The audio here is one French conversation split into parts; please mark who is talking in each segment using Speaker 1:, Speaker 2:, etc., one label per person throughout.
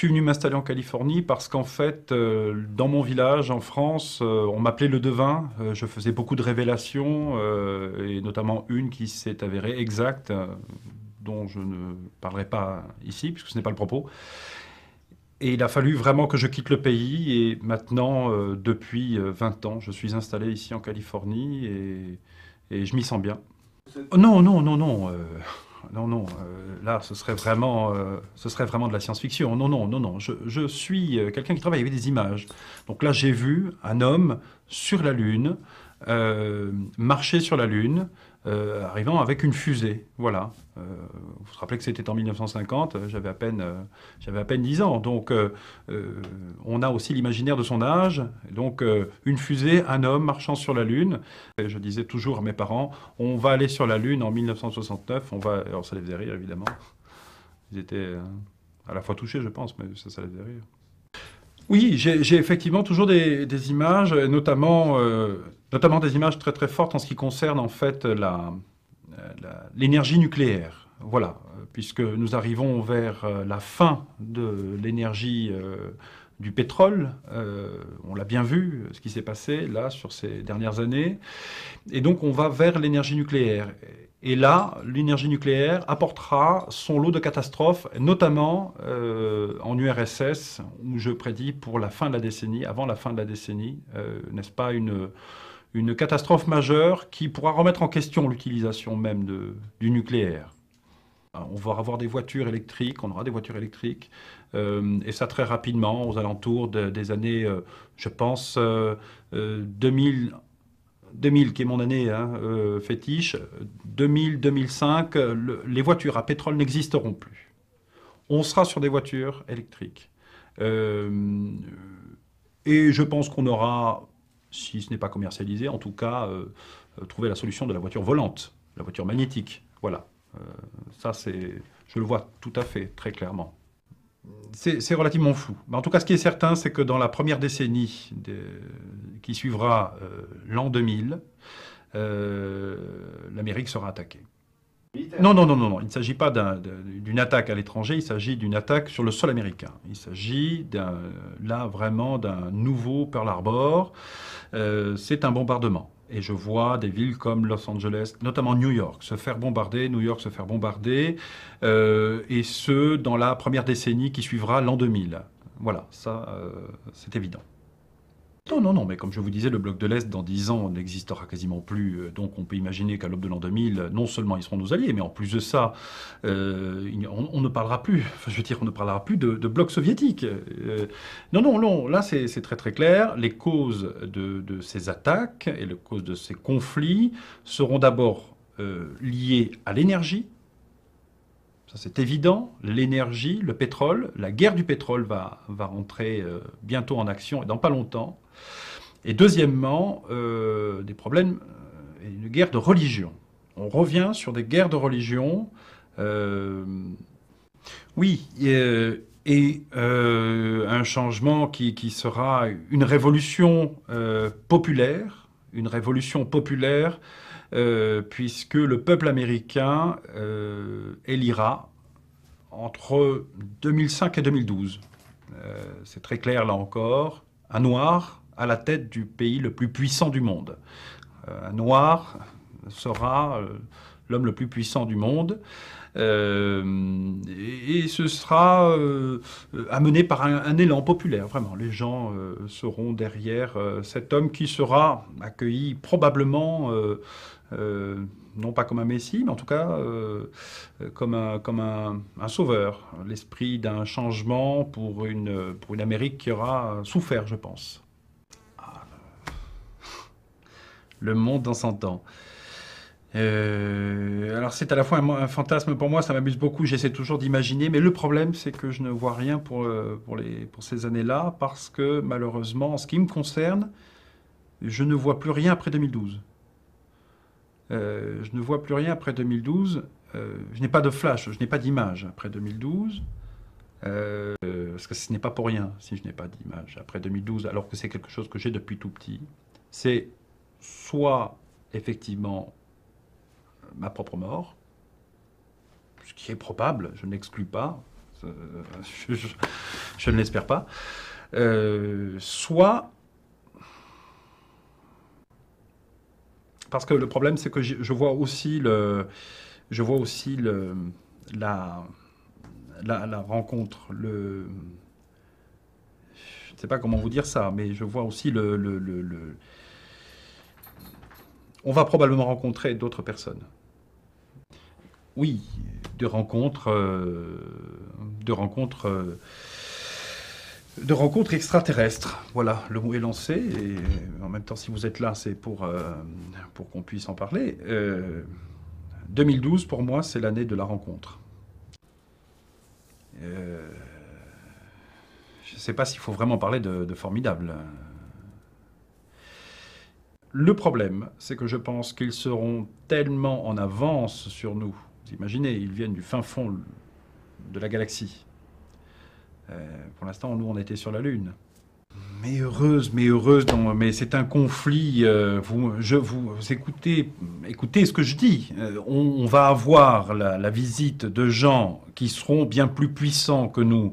Speaker 1: suis venu m'installer en Californie parce qu'en fait, dans mon village, en France, on m'appelait le devin. Je faisais beaucoup de révélations, et notamment une qui s'est avérée exacte, dont je ne parlerai pas ici, puisque ce n'est pas le propos. Et il a fallu vraiment que je quitte le pays. Et maintenant, depuis 20 ans, je suis installé ici en Californie et je m'y sens bien. Non, non, non, non. Non, non, là, ce serait vraiment de la science-fiction. Non, non, non, non. Je suis quelqu'un qui travaille avec des images. Donc là, j'ai vu un homme sur la Lune, marcher sur la Lune, arrivant avec une fusée. Voilà. Vous vous rappelez que c'était en 1950, j'avais à peine 10 ans. Donc, on a aussi l'imaginaire de son âge. Donc, une fusée, un homme marchant sur la Lune. Et je disais toujours à mes parents, on va aller sur la Lune en 1969. On va... Alors, ça les faisait rire, évidemment. Ils étaient à la fois touchés, je pense, mais ça les faisait rire. Oui, j'ai effectivement toujours des images, notamment des images très très fortes en ce qui concerne en fait l'énergie nucléaire. Voilà, puisque nous arrivons vers la fin de l'énergie du pétrole. On l'a bien vu, ce qui s'est passé là sur ces dernières années. Et donc on va vers l'énergie nucléaire. Et là, l'énergie nucléaire apportera son lot de catastrophes, notamment en URSS, où je prédis pour la fin de la décennie, avant la fin de la décennie, n'est-ce pas, une catastrophe majeure qui pourra remettre en question l'utilisation même du nucléaire. On va avoir des voitures électriques, on aura des voitures électriques, et ça très rapidement, aux alentours des années, je pense, 2000, 2000, qui est mon année hein, fétiche, 2000-2005, les voitures à pétrole n'existeront plus. On sera sur des voitures électriques. Euh, et je pense qu'on aura, si ce n'est pas commercialisé, en tout cas, trouvé la solution de la voiture volante, la voiture magnétique. Voilà. Euh, Ça, je le vois tout à fait, très clairement. C'est relativement flou. Mais en tout cas, ce qui est certain, c'est que dans la première décennie qui suivra l'an 2000, euh, l'Amérique sera attaquée. Non, non, non, non, non. Il ne s'agit pas d'une attaque à l'étranger, il s'agit d'une attaque sur le sol américain. Il s'agit là vraiment d'un nouveau Pearl Harbor. C'est un bombardement. Et je vois des villes comme Los Angeles, notamment New York, se faire bombarder, New York se faire bombarder, et ce, dans la première décennie qui suivra l'an 2000. Voilà, ça, c'est évident. Non, non, non, mais comme je vous disais, le bloc de l'Est, dans 10 ans, n'existera quasiment plus. Donc on peut imaginer qu'à l'aube de l'an 2000, non seulement ils seront nos alliés, mais en plus de ça, on ne parlera plus, enfin, je veux dire, on ne parlera plus de bloc soviétique. Non, non, non, là c'est très très clair. Les causes de ces attaques et les causes de ces conflits seront d'abord liées à l'énergie. Ça, c'est évident. L'énergie, le pétrole, la guerre du pétrole va rentrer bientôt en action et dans pas longtemps. Et deuxièmement, des problèmes, une guerre de religion. On revient sur des guerres de religion. Euh, oui, un changement qui sera une révolution populaire, puisque le peuple américain élira entre 2005 et 2012. C'est très clair là encore, un noir à la tête du pays le plus puissant du monde. Un noir sera l'homme le plus puissant du monde. Et ce sera amené par un élan populaire, vraiment. Les gens seront derrière cet homme qui sera accueilli probablement, non pas comme un messie, mais en tout cas comme un sauveur. L'esprit d'un changement pour une Amérique qui aura souffert, je pense. Le monde dans 100 ans. Alors c'est à la fois un fantasme pour moi, ça m'amuse beaucoup, j'essaie toujours d'imaginer, mais le problème c'est que je ne vois rien pour ces années-là, parce que malheureusement, en ce qui me concerne, je ne vois plus rien après 2012. Je ne vois plus rien après 2012. Je n'ai pas de flash, je n'ai pas d'image après 2012. Parce que ce n'est pas pour rien si je n'ai pas d'image après 2012, alors que c'est quelque chose que j'ai depuis tout petit. C'est soit effectivement ma propre mort, ce qui est probable, je n'exclus pas, je, je- je ne l'espère pas. Soit, parce que le problème, c'est que je vois aussi la, la rencontre, je ne sais pas comment vous dire ça, mais je vois aussi on va probablement rencontrer d'autres personnes. Oui, de rencontres, de rencontres, de rencontres extraterrestres. Voilà, le mot est lancé. Et en même temps, si vous êtes là, c'est pour qu'on puisse en parler. 2012, pour moi, c'est l'année de la rencontre. Euh, je ne sais pas s'il faut vraiment parler de formidable. Le problème, c'est que je pense qu'ils seront tellement en avance sur nous. Vous imaginez, ils viennent du fin fond de la galaxie. Pour l'instant, nous, on était sur la Lune. Mais heureuse, mais c'est un conflit. Vous écoutez ce que je dis. On va avoir la visite de gens qui seront bien plus puissants que nous.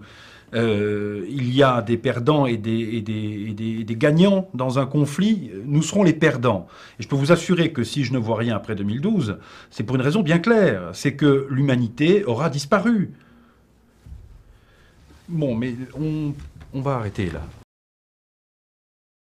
Speaker 1: Il y a des perdants et des gagnants dans un conflit. Nous serons les perdants. Et je peux vous assurer que si je ne vois rien après 2012, c'est pour une raison bien claire. C'est que l'humanité aura disparu. Bon, mais on va arrêter là.